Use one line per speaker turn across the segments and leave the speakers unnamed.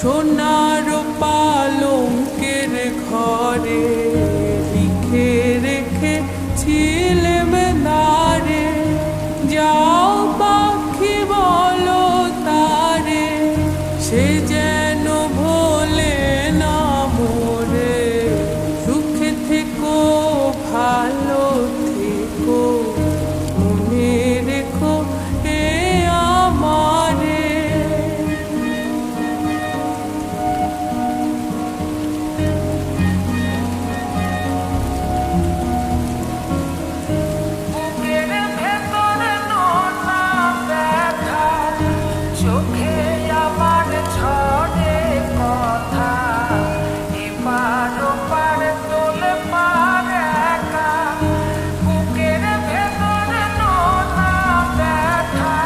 সোনার পালঙ্কের ঘরে লিখে রেখেছিলেম নারে, যাও পাখি বলো তারে, সে যেন ভোলে না মোরে। সুখে থেকো ভালো থেকো, মনে রেখো এ আমারে।
চোখে আমার ঝরে কথা, এপার ওপার তোলে পার একা। বুকের ভেতরে নোনা ব্যথা,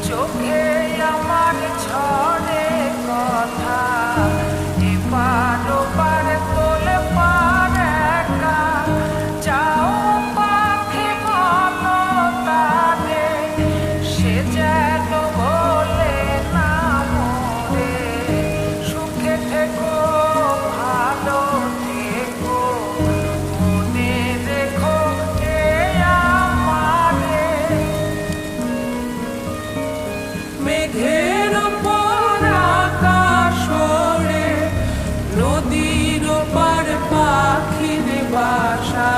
চোখে আমার ঝরে কথা, এপার ওপার তোলে পার একা। যাও পাখি বলো তারে, সে যেন ভোলে না মোরে। সুখে থেকো ভালো থেকো, মনে রেখো এ আমারে।
মেঘের ওপর আকাশ ওড়ে, নদীর ওপার পাখির বাসা।